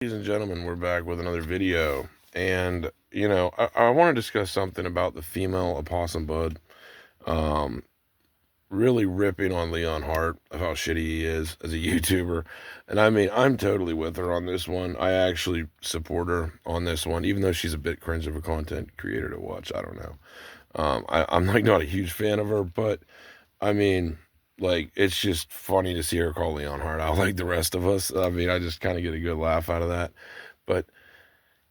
Ladies and gentlemen, we're back with another video. And, I want to discuss something about the female opossum bud. Um, really ripping on Leon Hart of how shitty he is as a YouTuber. And I mean, I'm totally with her on this one. I actually support her on this one, even though she's a bit cringe of a content creator to watch. I don't know. I'm like not a huge fan of her, but I mean, like, it's just funny to see her call Leon Hart out like the rest of us. I mean, I just kind of get a good laugh out of that. But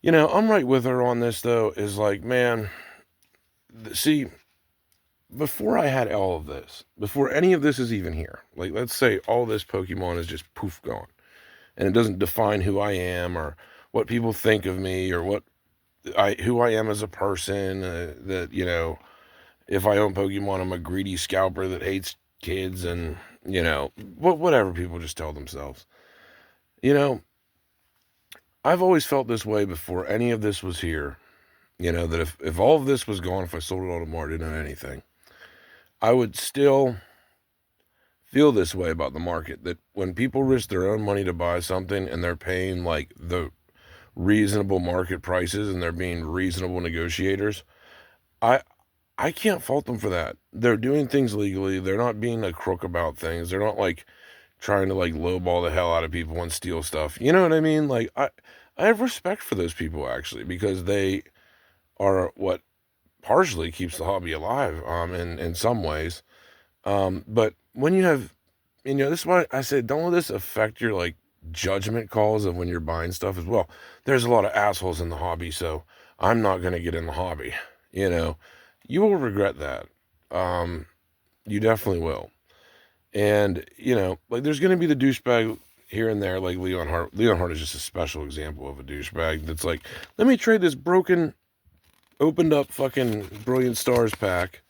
I'm right with her on this, though, is like, man, see, before I had all of this, before any of this is even here, like, let's say all this Pokemon is just poof gone, and it doesn't define who I am or what people think of me or who I am as a person, that, if I own Pokemon, I'm a greedy scalper that hates kids and, whatever people just tell themselves. You know, I've always felt this way before any of this was here. That if all of this was gone, if I sold it all tomorrow, didn't own anything, I would still feel this way about the market. That when people risk their own money to buy something and they're paying like the reasonable market prices and they're being reasonable negotiators, I I can't fault them for that. They're doing things legally. They're not being a crook about things. They're not like trying to like lowball the hell out of people and steal stuff. You know what I mean? Like I have respect for those people actually because they are what partially keeps the hobby alive in some ways. But when you have, this is why I said don't let this affect your like judgment calls of when you're buying stuff as well. There's a lot of assholes in the hobby, so I'm not going to get in the hobby. You know, you will regret that. Um, you definitely will. And, like there's going to be the douchebag here and there, like Leon Hart. Leon Hart is just a special example of a douchebag that's like, let me trade this broken, opened up fucking Brilliant Stars pack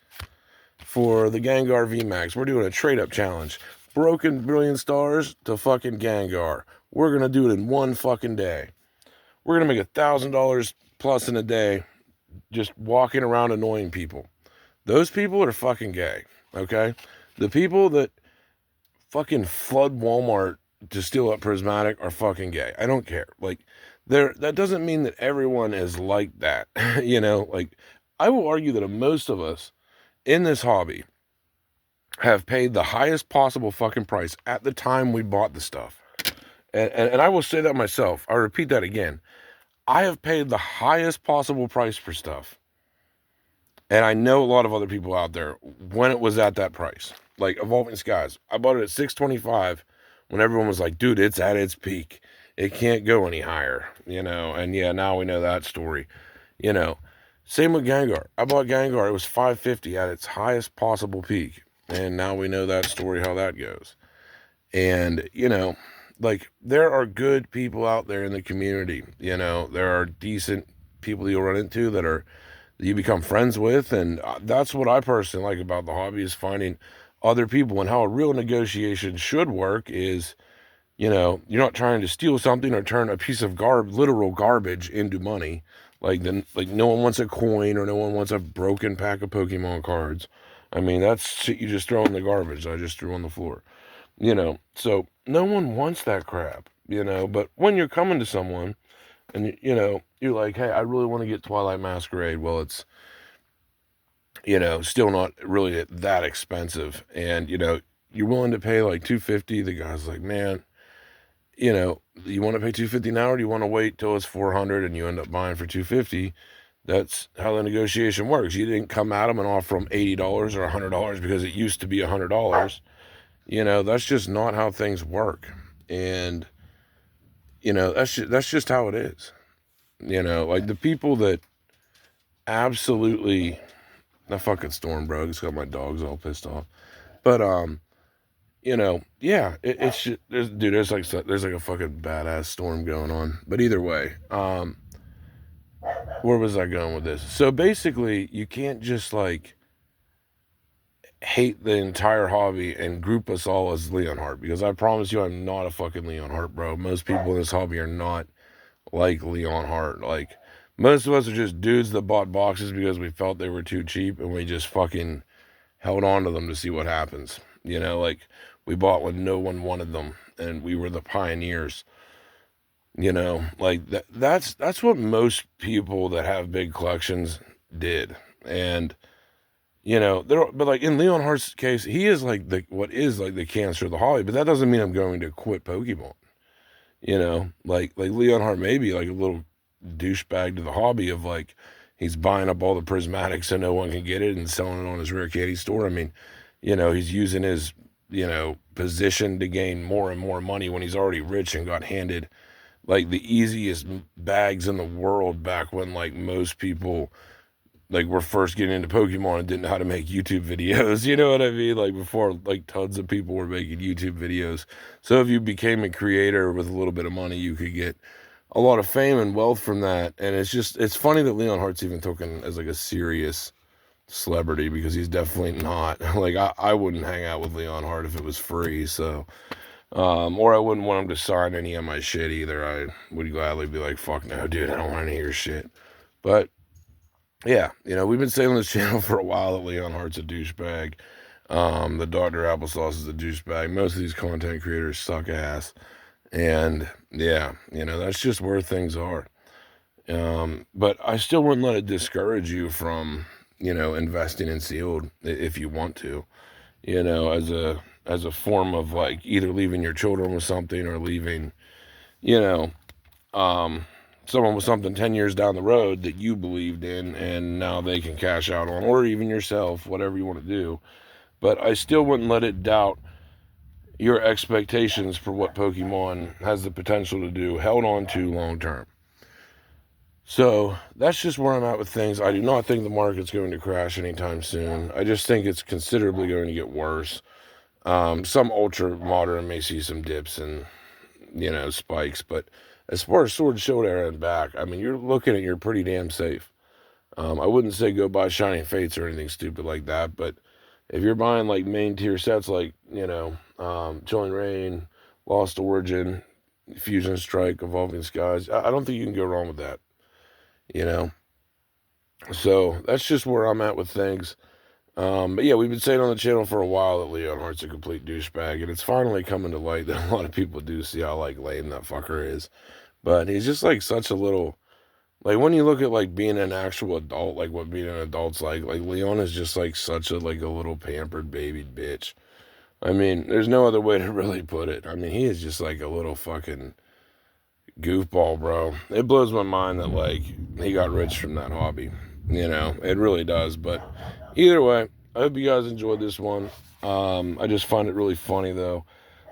for the Gengar VMAX. We're doing a trade up challenge. Broken Brilliant Stars to fucking Gengar. We're going to do it in one fucking day. We're going to make $1,000 plus in a day just walking around annoying people. Those people are fucking gay, okay? The people that fucking flood Walmart to steal up Prismatic are fucking gay. I don't care. Like, that doesn't mean that everyone is like that. Like, I will argue that most of us in this hobby have paid the highest possible fucking price at the time we bought the stuff. And I will say that myself. I'll repeat that again. I have paid the highest possible price for stuff. And I know a lot of other people out there when it was at that price. Like Evolving Skies. I bought it at $625 when everyone was like, dude, it's at its peak. It can't go any higher, and yeah, now we know that story. You know. Same with Gengar. I bought Gengar, it was $550 at its highest possible peak. And now we know that story, how that goes. And, like there are good people out there in the community. There are decent people you'll run into that you become friends with, and that's what I personally like about the hobby is finding other people. And how a real negotiation should work is, you're not trying to steal something or turn a piece of literal garbage into money. Like no one wants a coin or no one wants a broken pack of Pokemon cards. I mean, that's shit you just throw in the garbage. I just threw on the floor. So no one wants that crap. But when you're coming to someone and you're like, hey, I really want to get Twilight Masquerade. Well, it's still not really that expensive, and you're willing to pay like $250. The guy's like, man, you want to pay $250 now, or do you want to wait till it's $400 and you end up buying for $250? That's how the negotiation works. You didn't come at them and offer them $80 or $100 because it used to be $100. That's just not how things work, and that's just how it is. Like the people that absolutely, that fucking storm, bro. It's got my dogs all pissed off. But yeah, it's just, there's like a fucking badass storm going on. But either way, where was I going with this? So basically, you can't just like hate the entire hobby and group us all as Leon Hart, because I promise you, I'm not a fucking Leon Hart, bro. Most people in this hobby are not like Leon Hart. Like, most of us are just dudes that bought boxes because we felt they were too cheap and we just fucking held on to them to see what happens. Like we bought when no one wanted them and we were the pioneers. You know, like that's what most people that have big collections did. And but like in Leon Hart's case, he is like what is like the cancer of the hobby, but that doesn't mean I'm going to quit Pokemon. Like Leon Hart may be like a little douchebag to the hobby of like he's buying up all the prismatics so no one can get it and selling it on his rare candy store. I mean, he's using his position to gain more and more money when he's already rich and got handed like the easiest bags in the world back when like most people like were first getting into Pokemon and didn't know how to make YouTube videos. You know what I mean? Like before, like tons of people were making YouTube videos. So if you became a creator with a little bit of money, you could get a lot of fame and wealth from that. And it's funny that Leon Hart's even taken as like a serious celebrity because he's definitely not. Like I wouldn't hang out with Leon Hart if it was free. So, or I wouldn't want him to sign any of my shit either. I would gladly be like, fuck no, dude, I don't want to hear shit. But yeah, we've been saying on this channel for a while that Leon Hart's a douchebag. The Dr. Applesauce is a douchebag. Most of these content creators suck ass. And yeah, that's just where things are. But I still wouldn't let it discourage you from, investing in sealed if you want to, as a form of like either leaving your children with something or leaving, you know, um, someone with something 10 years down the road that you believed in and now they can cash out on, or even yourself, whatever you want to do. But I still wouldn't let it doubt your expectations for what Pokemon has the potential to do, held on to long term. So that's just where I'm at with things. I do not think the market's going to crash anytime soon. I just think it's considerably going to get worse. Some ultra modern may see some dips and spikes, but as far as Sword and Shield era and back, I mean, you're pretty damn safe. I wouldn't say go buy Shining Fates or anything stupid like that, but if you're buying like main tier sets like Chilling Reign, Lost Origin, Fusion Strike, Evolving Skies, I don't think you can go wrong with that. So that's just where I'm at with things. But yeah, we've been saying on the channel for a while that Leon Hart's a complete douchebag, and it's finally coming to light that a lot of people do see how like lame that fucker is. But he's just like such a little, like when you look at like being an actual adult, like what being an adult's like Leon is just like such a like a little pampered baby bitch. I mean, there's no other way to really put it. I mean, he is just like a little fucking goofball, bro. It blows my mind that like he got rich from that hobby. It really does. But either way, I hope you guys enjoyed this one. I just find it really funny though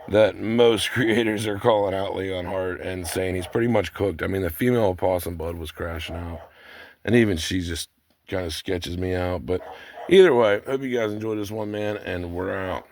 that most creators are calling out Leon Hart and saying he's pretty much cooked. I mean, the female opossum bud was crashing out, and even she just kind of sketches me out. But either way, hope you guys enjoyed this one, man, and we're out.